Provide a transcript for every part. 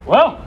Well,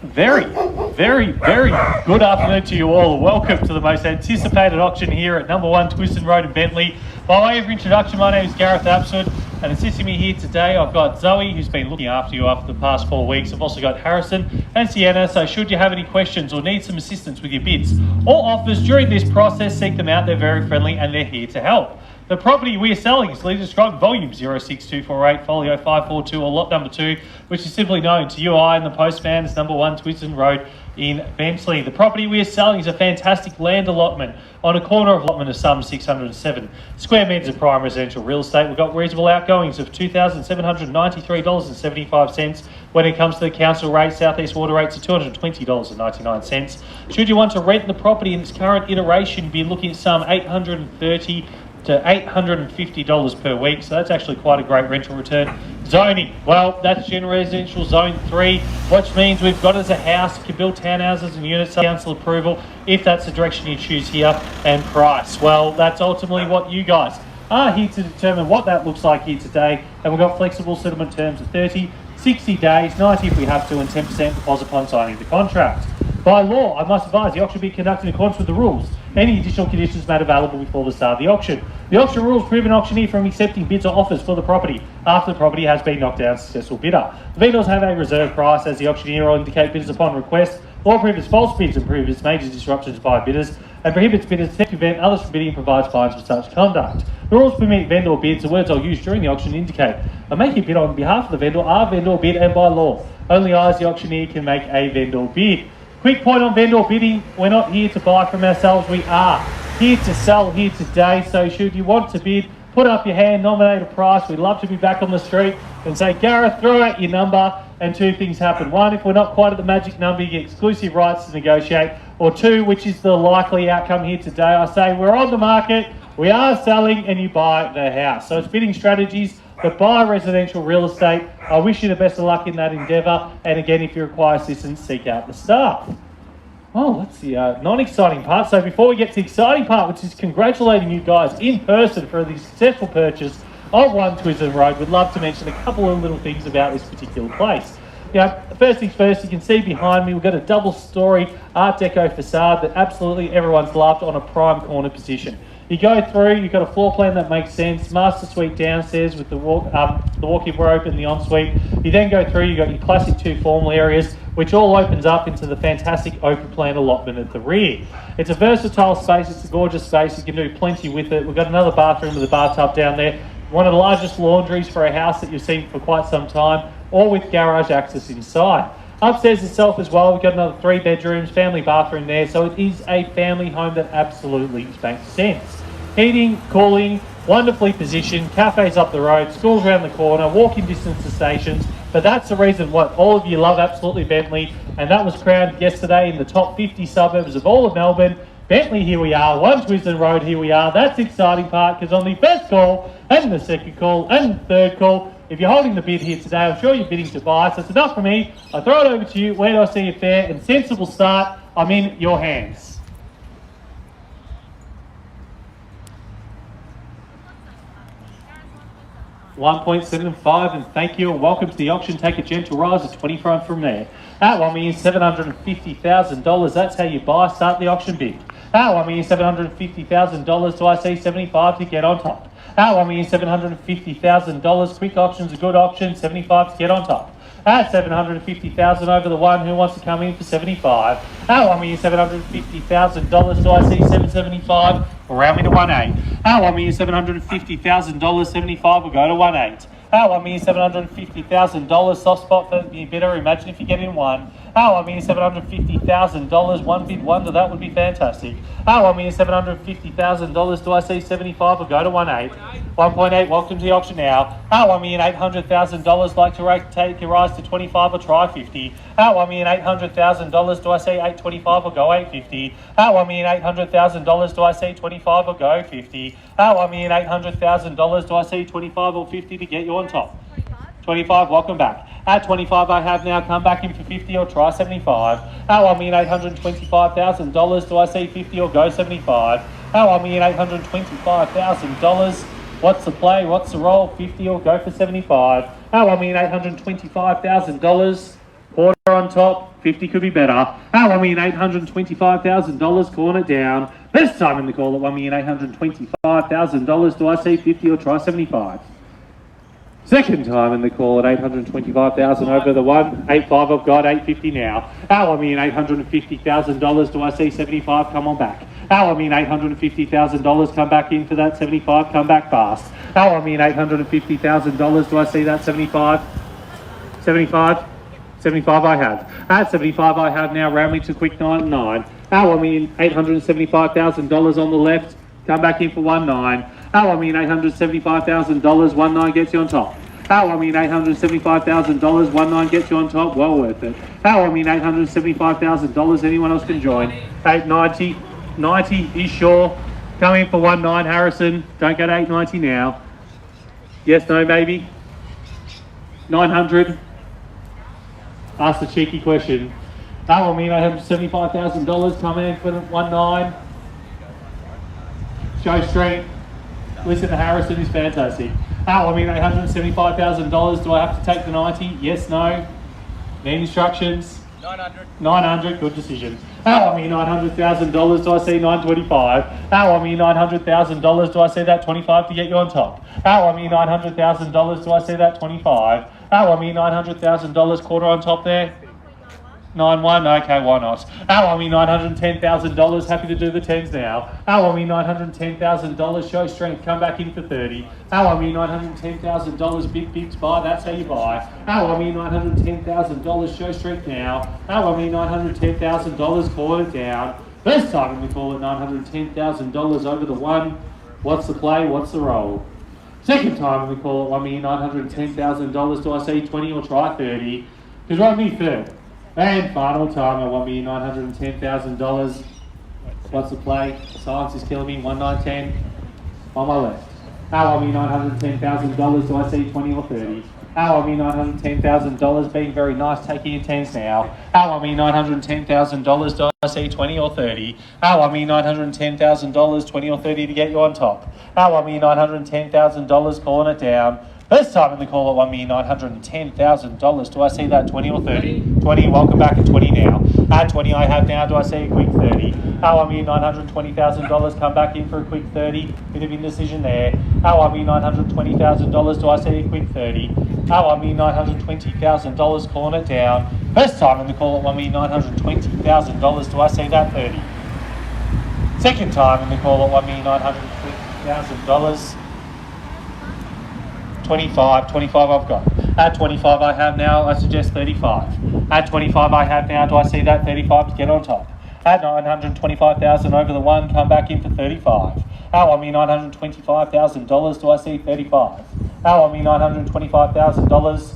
very good afternoon to you all. Welcome to the most anticipated auction here at number 1 Twisden Road in Bentleigh. By way of introduction, my name is Gareth Apswoude, and assisting me here today I've got Zoe, who's been looking after you after the past 4 weeks. I've also got Harrison and Sienna, so should you have any questions or need some assistance with your bids or offers during this process, seek them out. They're very friendly and they're here to help. The property we are selling is Leader Strong Volume 06248, Folio 542, or Lot Number 2, which is simply known to you, I, and the postman as number 1 Twisden Road in Bentleigh. The property we are selling is a fantastic land allotment on a corner of allotment of some 607 square metres of prime residential real estate. We've got reasonable outgoings of $2,793.75. When it comes to the council rate, Southeast Water rates are $220.99. Should you want to rent the property in its current iteration, you'd be looking at some $830 to $850 per week, so that's actually quite a great rental return. Zoning, well, that's general residential zone 3, which means we've got as a house, you can build townhouses and units, council approval, if that's the direction you choose here, and price. Well, that's ultimately what you guys are here to determine what that looks like here today, and we've got flexible settlement terms of 30, 60 days, 90 if we have to, and 10% deposit upon signing the contract. By law, I must advise the auction will be conducted in accordance with the rules. Any additional conditions made available before the start of the auction. The auction rules prevent an auctioneer from accepting bids or offers for the property after the property has been knocked down successful bidder. The vendors have a reserve price as the auctioneer will indicate bidders upon request. Law prohibits false bids and prohibits major disruptions by bidders and prohibits bidders to prevent others from bidding and provides fines for such conduct. The rules permit vendor bids. The words I'll use during the auction indicate I make a bid on behalf of the vendor, our vendor bid, and by law, only I as the auctioneer can make a vendor bid. Quick point on vendor bidding, we're not here to buy from ourselves, we are here to sell here today. So should you want to bid, put up your hand, nominate a price. We'd love to be back on the street and say, Gareth, throw out your number, and 2 things happen. 1, if we're not quite at the magic number, you get exclusive rights to negotiate. Or 2, which is the likely outcome here today, I say we're on the market, we are selling, and you buy the house. So it's bidding strategies that buy residential real estate. I wish you the best of luck in that endeavour. And again, if you require assistance, seek out the staff. Oh, that's the non-exciting part. So before we get to the exciting part, which is congratulating you guys in person for the successful purchase of 1 Twisden Road, we'd love to mention a couple of little things about this particular place. First things first, you can see behind me, we've got a double-storey Art Deco facade that absolutely everyone's loved on a prime corner position. You go through, you've got a floor plan that makes sense, master suite downstairs with the walk-in robe and the ensuite. You then go through, you've got your classic 2 formal areas, which all opens up into the fantastic open plan allotment at the rear. It's a versatile space, it's a gorgeous space, you can do plenty with it. We've got another bathroom with a bathtub down there, one of the largest laundries for a house that you've seen for quite some time, all with garage access inside. Upstairs itself as well, we've got another 3 bedrooms, family bathroom there, so it is a family home that absolutely makes sense. Heating, cooling, wonderfully positioned, cafes up the road, schools around the corner, walking distance to stations, but that's the reason what all of you love absolutely Bentleigh, and that was crowned yesterday in the top 50 suburbs of all of Melbourne. Bentleigh, here we are, 1 Twisden Road, here we are. That's the exciting part, because on the first call, and the second call, and the third call, if you're holding the bid here today, I'm sure you're bidding to buy, so it's enough for me. I throw it over to you. Where do I see a fair and sensible start? I'm in your hands. $1.75, and thank you and welcome to the auction. Take a gentle rise of 20 from there. At $1,750,000, that's how you buy. Start the auction bid. At $1,750,000, do I see 75 to get on top? At $1,750,000, quick option's a good option, 75 to get on top. At $750,000 over the one, who wants to come in for 75? At $1,750,000, do I see 775? Round me to 18. At $1,750,000, 75 will go to 18. At $1,750,000, soft spot for the bidder. Imagine if you get in 1. At $1,750,000, 1 bid wonder, that would be fantastic. At $1,750,000, do I see 75 will go to 18? 1.8, welcome to the auction now. At $1,800,000, like to take your rise to 25 or try 50. At $1,800,000, do I see 825 or go 850? At $1,800,000, do I see 25 or go 50? At $1,800,000, do I see 25 or 50 to get you on top? 25, welcome back. At 25, I have now come back in for 50 or try 75. At $1,825,000, do I see 50 or go 75? At $1,825,000, what's the play, what's the roll, 50 or go for 75? At $1,825,000, Quarter on top, 50 could be better. At $1,825,000, calling it down. This time in the call at $1,825,000. Do I see 50 or try 75? Second time in the call at 825,000 over the 185. I've got 850 now. $850,000. Do I see 75? Come on back. $850,000. Come back in for that 75. Come back fast. $850,000. Do I see that 75? 75. 75 I have. At 75 I have now, rounding to quick 99. $875,000 on the left. Come back in for 19. $875,000. 19 gets you on top. $875,000. 19 gets you on top. Well worth it. $875,000. Anyone else can join. 890. 90 is sure. Come in for 19, Harrison. Don't go to 890 now. Yes, no, maybe. 900. Ask the cheeky question. $875,000. Come in for 19. Show strength. Listen to Harrison is fantastic. $875,000. Do I have to take the 90? Yes, no. Need instructions? 900. 900. Good decision. $900,000. Do I see 925? $900,000. Do I see that 25 to get you on top? $900,000. Do I see that 25? $900,000. Quarter on top there. 9-1, okay, why not? $910,000, happy to do the 10s now. $910,000, show strength, come back in for 30. $910,000, big bigs buy, that's how you buy. $910,000, show strength now. $910,000, call it down. First time we call it $910,000 over the 1. What's the play, what's the roll? Second time we call it $910,000, do I see 20 or try 30? Because we're on the third. And final time at $1,910,000. What's the play? Science is killing me. 1910 on my left. $910,000. Do I see 20 or 30? $910,000. Being very nice, taking your 10s now. $910,000. Do I see 20 or 30? $910,000. 20 or 30 to get you on top. $910,000. Calling it down. First time in the call at $1,910,000. Do I see that 20 or 30? 20, welcome back at 20 now. At 20 I have now, do I see a quick 30? $920,000, come back in for a quick 30. Bit of indecision there. $920,000, do I see a quick 30? $920,000, calling it down. First time in the call at $920,000, do I see that 30? Second time in the call at $920,000. 25 I've got. At 25 I have now, I suggest 35. At 25 I have now, do I see that 35 to get on top? At $925,000 over the 1, come back in for 35. $925,000, do I see 35? $925,000,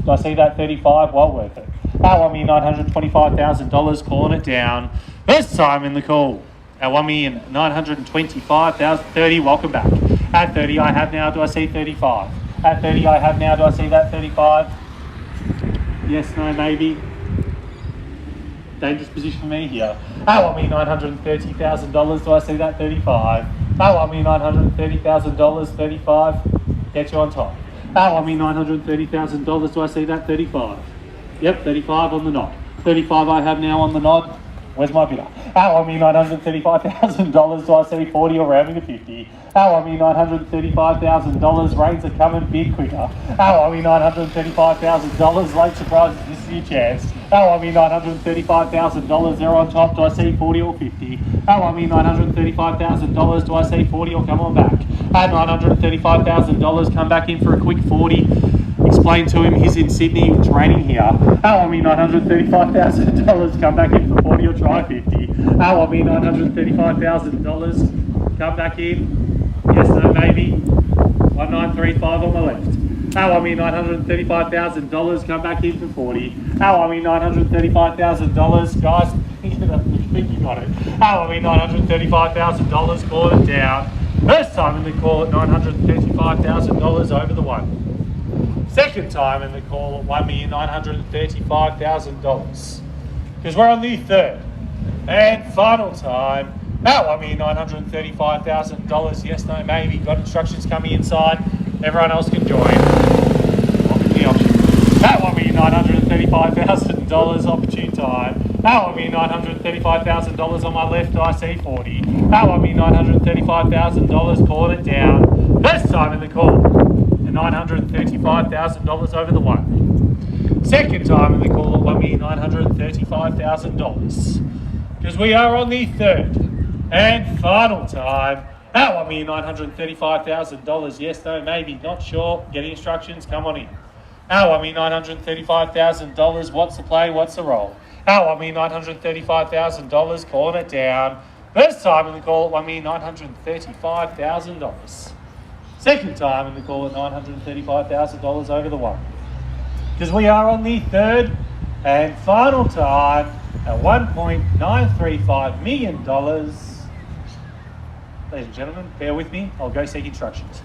do I see that 35? Well worth it. $925,000, calling it down. First time in the call. At $1,925,000, 30, welcome back. At 30 I have now, do I see 35? At 30 I have now, do I see that 35? Yes, no, maybe. Dangerous position for me here. $930,000, do I see that 35? $930,000, 35, get you on top. $930,000, do I see that 35? Yep, 35 on the nod. 35 I have now on the nod. Where's my bidder? $935,000, do I see 40 or rounding to 50? $935,000, rains are coming big quicker. $935,000, late surprises, this is your chance. $935,000, they're on top, do I see 40 or 50? $935,000, do I see 40 or come on back? At $935,000, come back in for a quick 40. Explain to him he's in Sydney, it's raining here. $935,000, come back in for 40 or try 50. $935,000, come back in. Yes, no, maybe. 1935 on the left. $935,000, come back in for 40. $935,000, guys, think you got it. $935,000, call it down. First time in the call at $935,000 over the 1. Second time in the call at $1,935,000. Because we're on the third. And final time at $1,935,000. Yes, no, maybe. Got instructions coming inside. Everyone else can join. I'll give the option. That one me $935,000, opportune time. That one me $935,000 on my left, I see 40. That one me $935,000, calling it down. First time in the call, and $935,000 over the one. Second time in the call, it won me $935,000. Because we are on the third and final time. That won me $935,000. Yes, no, maybe, not sure. Getting instructions, come on in. That won me $935,000. What's the play? What's the roll? That won me $935,000. Calling it down. First time in the call, it won me $935,000. Second time in the call at $935,000 over the one. Because we are on the third and final time at $1.935 million. Ladies and gentlemen, bear with me. I'll go seek instructions.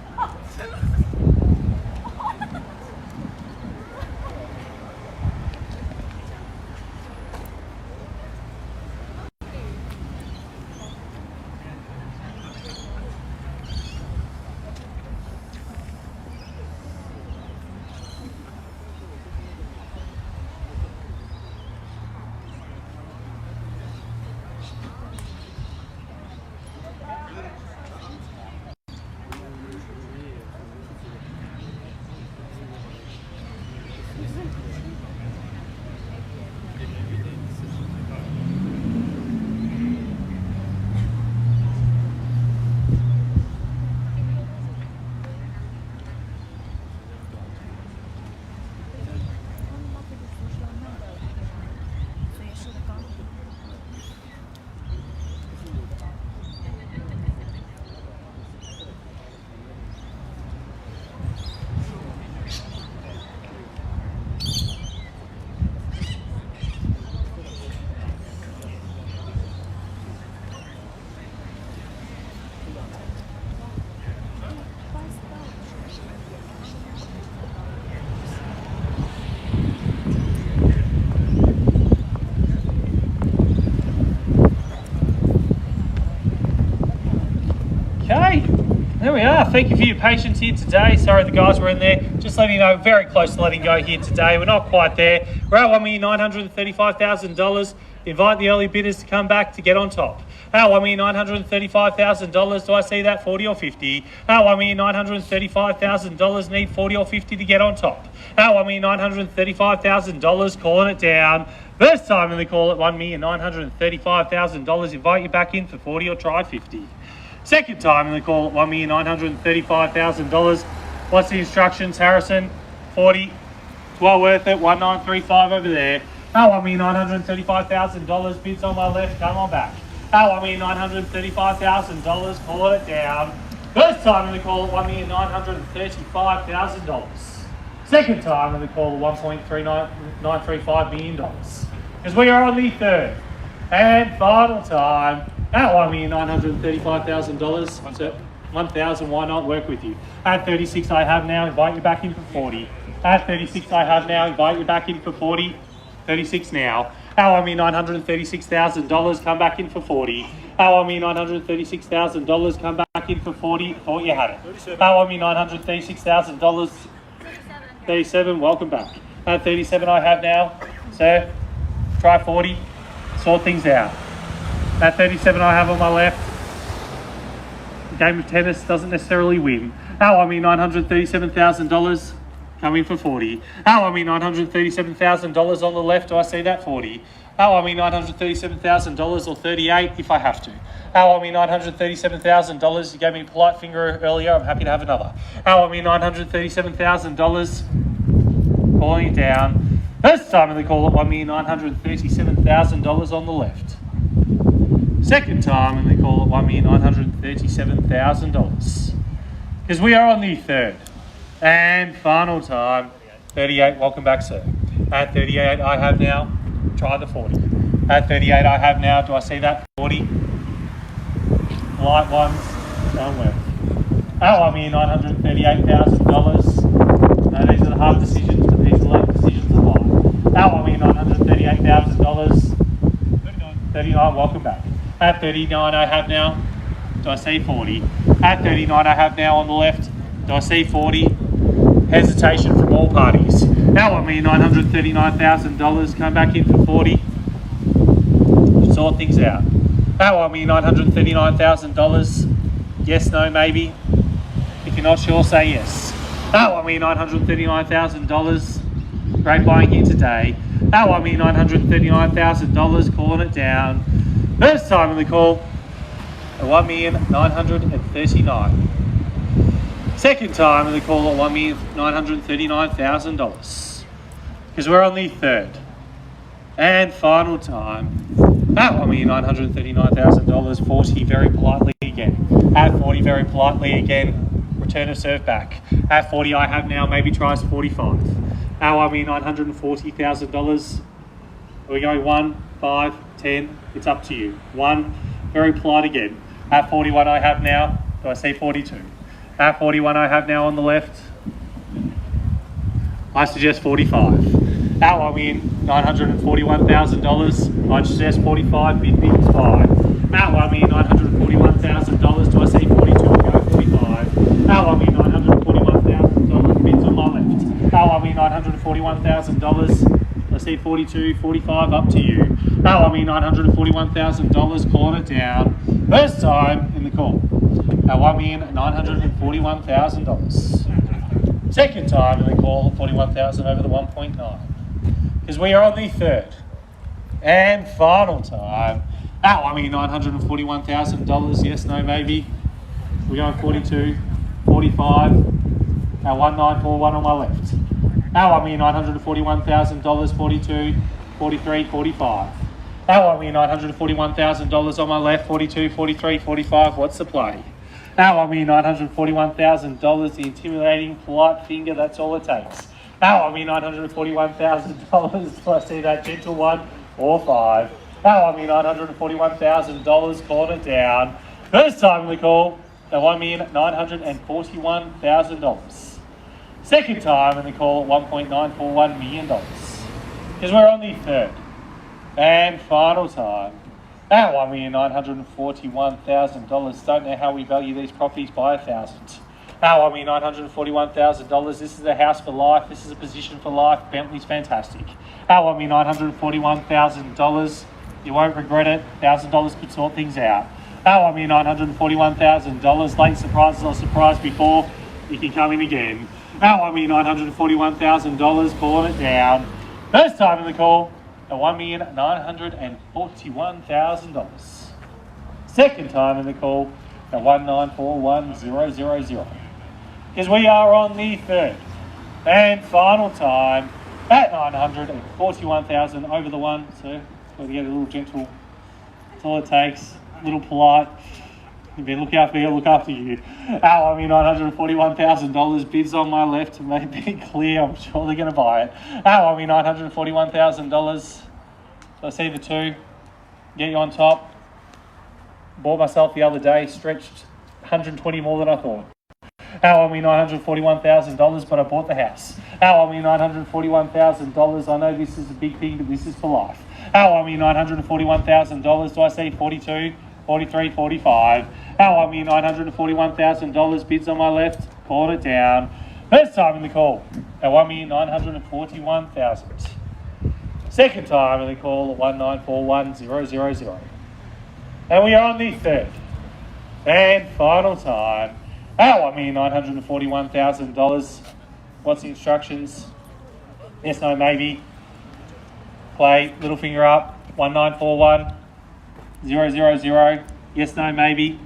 There we are. Thank you for your patience here today. Sorry the guys were in there. Just letting you know, very close to letting go here today. We're not quite there. We're at $1,935,000. Invite the early bidders to come back to get on top. At $1,935,000. Do I see that 40 or 50? At $1,935,000. Need 40 or 50 to get on top. At $1,935,000. Calling it down. First time in the call at $1,935,000. Invite you back in for 40 or try 50. Second time in the call at $1,935,000. What's the instructions, Harrison? 40. It's well worth it. 1935 over there. At $1,935,000. Bids on my left. Come on back. At $1,935,000. Call it down. First time in the call at $1,935,000. Second time in the call at $1.935 million. Because we are on the third and final time. At $1,935,000, 1,000, why not work with you? At 36 I have now, invite you back in for 40. At 36 I have now, invite you back in for 40. 36 now. At $1,936,000, come back in for 40. At $1,936,000, come back in for 40. Thought you had it. At $1,936,000, 37, welcome back. At 37 I have now, sir, try 40, sort things out. At 37 I have on my left. The game of tennis doesn't necessarily win. At $1,937,000, come in for 40. At $1,937,000 on the left, do I see that 40? At $1,937,000 or 38 if I have to. At $1,937,000, you gave me a polite finger earlier, I'm happy to have another. At $1,937,000, calling it down. First time in the call at $1,937,000 on the left. Second time in the call at $1,937,000. Because we are on the third and final time. 38, welcome back, sir. At 38 I have now, try the 40. At 38 I have now, do I see that 40? Light ones, don't work. At $1,938,000. No, these are the hard decisions, but these are the decisions of life. At $1,938,000. 39, welcome back. At 39 I have now, do I see 40? At 39 I have now on the left, do I see 40? Hesitation from all parties. Now I mean $939,000. Come back in for 40. Sort things out. Now I mean $939,000. Yes, no, maybe. If you're not sure, say yes. Now I mean $939,000. Great buying here today. Now I mean $939,000. Calling it down. First time in the call. $1,939,000. Second time in the call at $1,939,000. Because we're on the third and final time at $1,939,000. 40 very politely again. At 40 very politely again. Return of serve back. At 40 I have now, maybe tries 45. At $1,940,000. Are we going 1, 5, 10? It's up to you. 1, very polite again. At 41 I have now, do I say 42? At 41 I have now on the left, I suggest 45. At $1,941,000, I suggest 45, bid is 5. At $1,941,000, do I say 42 or go 45? At $1,941,000, bids on my left. At $1,941,000, I see 42, 45, up to you. At $1,941,000, calling it down. First time in the call. At $1,941,000. Second time in the call, 41,000 over the 1.9. Because we are on the third and final time at $1,941,000. Yes, no, maybe. We're going 42, 45. At 1941 on my left. At $1,941,000, 42, 43, 45. At $1,941,000 on my left, 42, 43, 45. What's the play? At $1,941,000, the intimidating, polite finger, that's all it takes. At $1,941,000, do I see that gentle one or 5? At $1,941,000, calling it down. First time in the call, at $1,941,000. Second time in the call at $1.941 million. Because we're on the third and final time at $1,941,000. Don't know how we value these properties by 1,000. At $1,941,000. This is a house for life. This is a position for life. Bentleigh's fantastic. At $1,941,000. You won't regret it. $1,000 could sort things out. At $1,941,000. Late surprises or surprised before. You can come in again. At $1,941,000. Calling it down. First time in the call at $1,941,000. Second time in the call at $1,941,000. Because we are on the third and final time at $941,000 over the one. So got to get a little gentle. That's all it takes. A little polite. You've been looking after me, I'll look after you. At $941,000. Bids on my left to make it clear. I'm sure they're going to buy it. At $941,000. So I see the two. Get you on top. Bought myself the other day. Stretched 120 more than I thought. At $941,000, but I bought the house. At $941,000. I know this is a big thing, but this is for life. At $941,000. Do I see 42, 43, 45? At $1,941,000. Bids on my left. Called it down. First time in the call at $1,941,000. Second time in the call at $1,941,000. And we are on the third and final time at $1,941,000. What's the instructions? Yes, no, maybe. Play, little finger up. 1,941,000. Yes, no, maybe.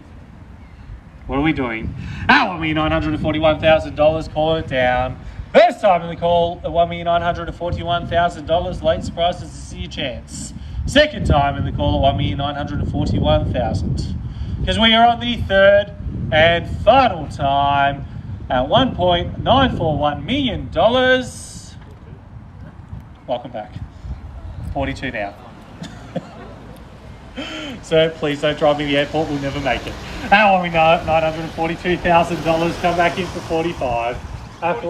What are we doing? At $1,941,000, call it down. First time in the call at $1,941,000. Late surprises, this is your chance. Second time in the call at $1,941,000. Because we are on the third and final time at $1.941 million. Welcome back. 42 now. So please don't drive me to the airport, we'll never make it. At $942,000, come back in for 45. At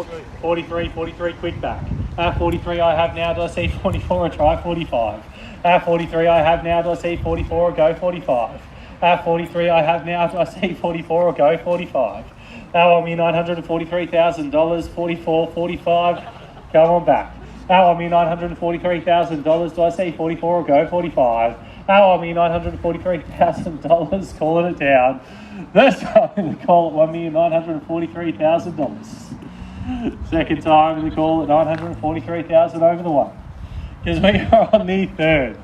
43, quick back. At 43 I have now, do I see 44 or try 45? At 43 I have now, do I see 44 or go 45? At 43 I have now, do I see 44 or go 45? At $943,000, 44, 45. Come on back. Our me $943,000. Do I say 44 or go 45? Our me $943,000. Calling it down. This time in the call at $1,943,000. Second time in the call at $943,000 over the one. Because we are on the third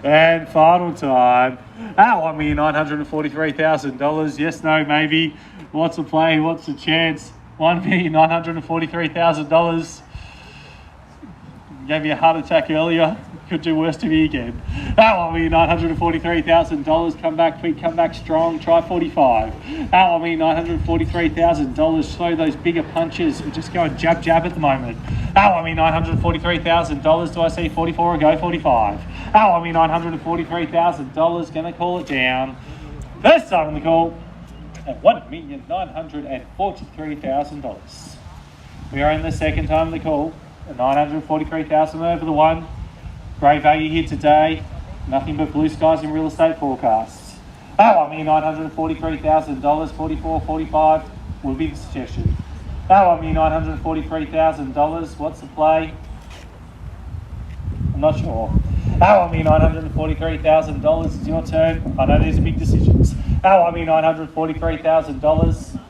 and final time at $1,943,000. Yes, no, maybe. What's the play? What's the chance? $1,943,000. Gave you a heart attack earlier. Could do worse to me again. At $1,943,000. Come back quick, come back strong. Try 45. At $1,943,000. Slow those bigger punches. We're just going jab, jab at the moment. At $1,943,000. Do I see 44 or go 45? At $1,943,000. Going to call it down. First time in the call at $1,943,000. We are in the second time in the call at $943,000 over the one. Great value here today. Nothing but blue skies in real estate forecasts. At $1,943,000. 44, 45 will be the suggestion. At $1,943,000. What's the play? I'm not sure. At $1,943,000 is your turn. I know these are big decisions. At $1,943,000.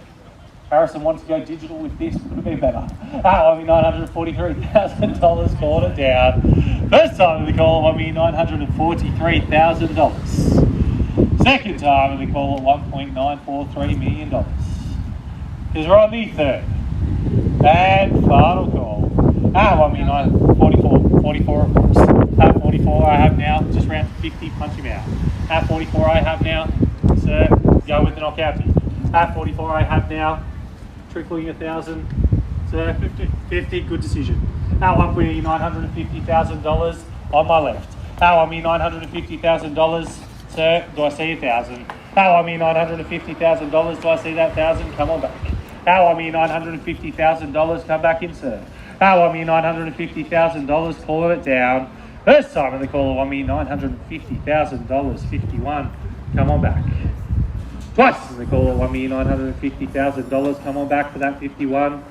Harrison wants to go digital with this. Could have been better. At $1,943,000. Called it down. First time in the call at $1,943,000. Second time in the call at $1.943 million. Because we're on the third and final call at $1,944 of course. At 44 I have now. Just round to 50, punch him out. At 44 I have now. Sir, go with the knockout. At 44 I have now. Trickling 1,000. Sir, 50, good decision. At $1,950,000 on my left. At $1,950,000. Sir, do I see 1,000? At $1,950,000. Do I see that 1,000? Come on back. At $1,950,000. Come back in, sir. At $1,950,000. Calling it down. First time in the call at $1,950,000. 51. Come on back. Twice in the call at $1,950,000. Come on back for that 51.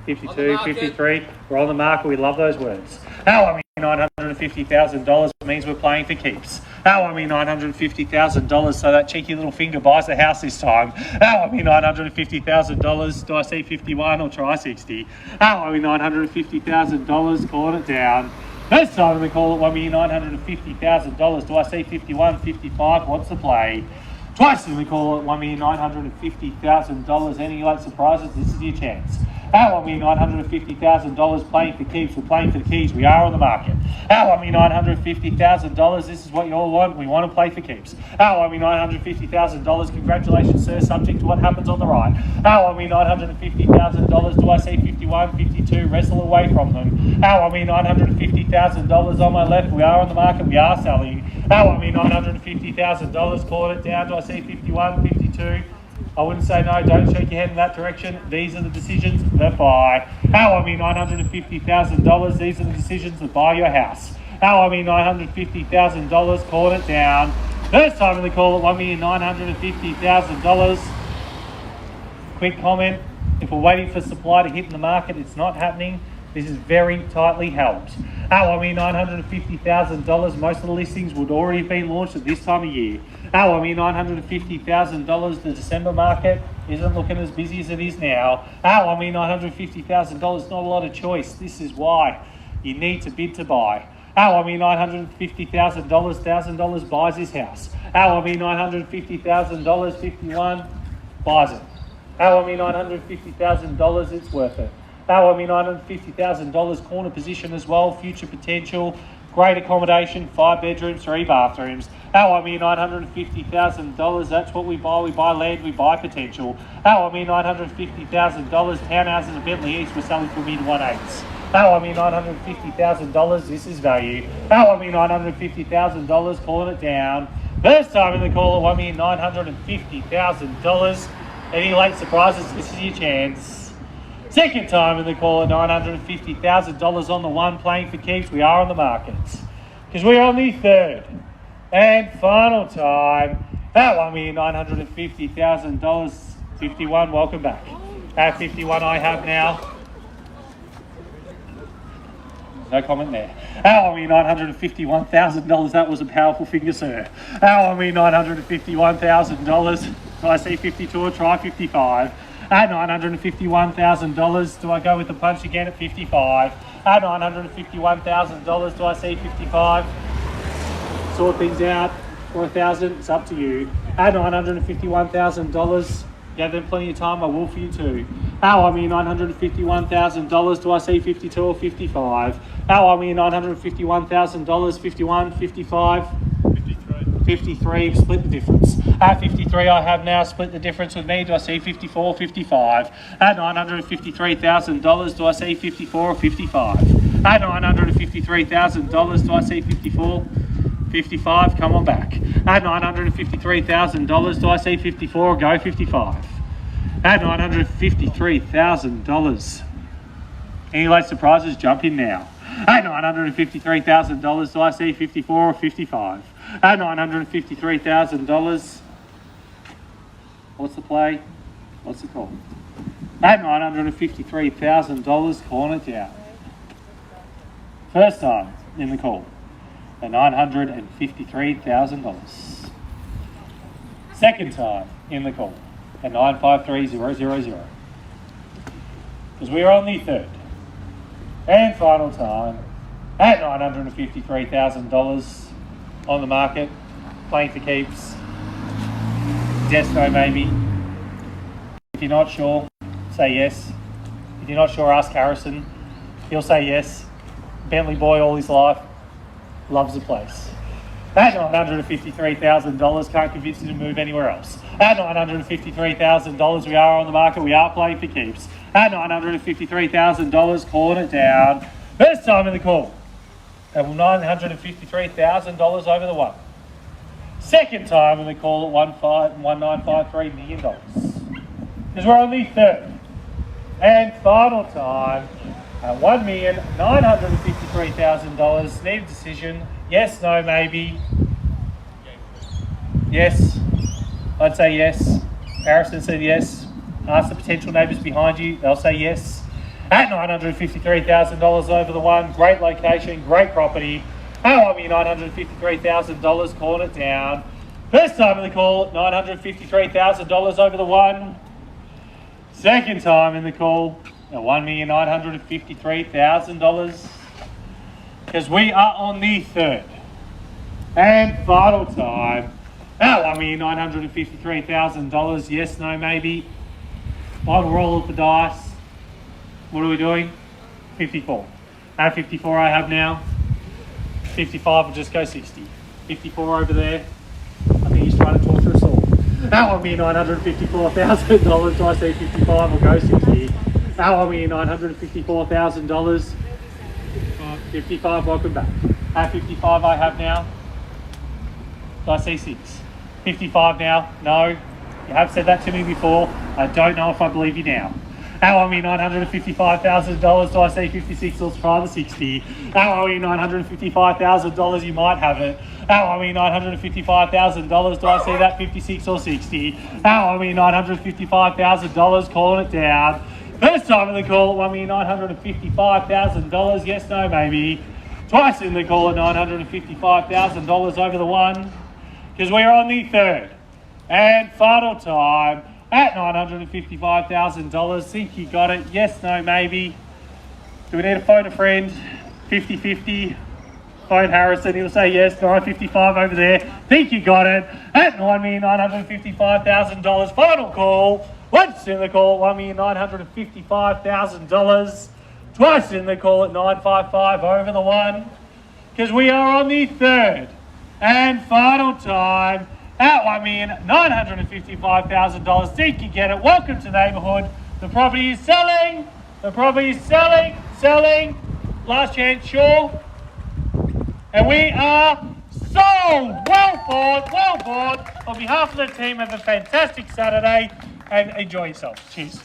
52, 53. We're on the market. We love those words. At $1,950,000 means we're playing for keeps. At $1,950,000, so that cheeky little finger buys the house this time. At $1,950,000, do I see 51 or try 60? At $1,950,000, calling it down. First time in the call at $1,950,000. Do I see 51, 55? What's the play? Twice in the call at $1,950,000. Any late surprises? This is your chance. At $1,950,000 playing for keeps. We're playing for the keys. We are on the market. At $1,950,000. This is what you all want. We want to play for keeps. At $1,950,000. Congratulations, sir. Subject to what happens on the right. At $1,950,000. Do I see 51, 52? Wrestle away from them. At $1,950,000 on my left. We are on the market. We are selling. At $1,950,000. Calling it down. Do I see 51, 52? I wouldn't say no, don't shake your head in that direction. These are the decisions that buy. At $1,950,000, these are the decisions that buy your house. At $1,950,000, calling it down. First time in the call at $1,950,000. Quick comment, if we're waiting for supply to hit in the market, it's not happening. This is very tightly held. At $1,950,000, most of the listings would already have been launched at this time of year. At $1,950,000, the December market isn't looking as busy as it is now. At $1,950,000, not a lot of choice. This is why you need to bid to buy. At $1,950,000, $1,000 buys this house. At $1,950,000, 51 buys it. At $1,950,000, it's worth it. At $1,950,000 corner position as well, future potential, great accommodation, 5 bedrooms, 3 bathrooms. At $1,950,000, that's what we buy land, we buy potential. At $1,950,000, townhouses at Bentleigh East, we're selling for mid-1/8s. At $1,950,000, this is value. At $1,950,000, calling it down. First time in the call at $1,950,000. Any late surprises, this is your chance. Second time in the call at $950,000 on the one, playing for keeps. We are on the market. Because we are on the third and final time at $1,950,000. 51, welcome back. At 51 I have now. No comment there. Our $951,000. That was a powerful finger, sir. Our $951,000. Do I see 52 or try 55? At $951,000. Do I go with the punch again at 55? At $951,000. Do I see 55? Sort things out. 4,000. It's up to you. At $951,000. Gave them plenty of time. I will for you too. $951,000. Do I see 52 or 55? $951,000. 51, 55? 53. Split the difference. At 53, I have now split the difference with me. Do I see 54 or 55? At $953,000. Do I see 54 or 55? At $953,000. Do I see 54? 55, come on back. At $953,000, do I see 54 or go 55? At $953,000. Any late surprises, jump in now. At $953,000, do I see 54 or 55? At $953,000, what's the play? What's the call? At $953,000, calling it down. First time in the call. The $953,000. Second time in the call, the 953,000. Because we are on the third and final time at $953,000 on the market, playing for keeps. Yes, no, maybe. If you're not sure, say yes. If you're not sure, ask Harrison. He'll say yes. Bentleigh boy all his life. Loves the place. At $953,000, can't convince you to move anywhere else. At $953,000, we are on the market, we are playing for keeps. At $953,000, calling it down. First time in the call. At $953,000 over the one. Second time in the call at $1,953 million. Because we're on the third and final time. At $1,953,000. Need a decision. Yes, no, maybe. Yes. I'd say yes. Harrison said yes. Ask the potential neighbours behind you. They'll say yes. At $953,000 over the one. Great location. Great property. At $953,000. Calling it down. First time in the call. $953,000 over the one. Second time in the call. At $1,953,000, because we are on the third and final time at $1,953,000. Yes, no, maybe. Final roll of the dice. What are we doing? 54. At 54, I have now. 55 will just go 60. 54 over there. I think he's trying to torture us all. At $1,954,000. Do I see 55 will go 60? At $1,954,000. 55, welcome back. At 55 I have now. Do I see 6? 55 now? No. You have said that to me before. I don't know if I believe you now. At $1,955,000. Do I see 56? Let's try the 60. At $1,955,000, you might have it. At $1,955,000. Do I see that 56 or 60? At $1,955,000, calling it down. First time in the call at $1,955,000. Yes, no, maybe. Twice in the call at $955,000 over the one. Because we are on the third and final time at $955,000. Think you got it? Yes, no, maybe. Do we need to phone a friend? 50-50. Phone Harrison. He'll say yes. 955 over there. Think you got it? At $9,955,000. Final call. Once in the call at $1,955,000. Twice in the call at 955 over the one. Because we are on the third and final time at $1,955,000. Think you get it? Welcome to the neighbourhood. The property is selling. The property is selling. Selling. Last chance, sure. And we are sold. Well bought. Well bought. On behalf of the team, have a fantastic Saturday and enjoy yourself. Cheers.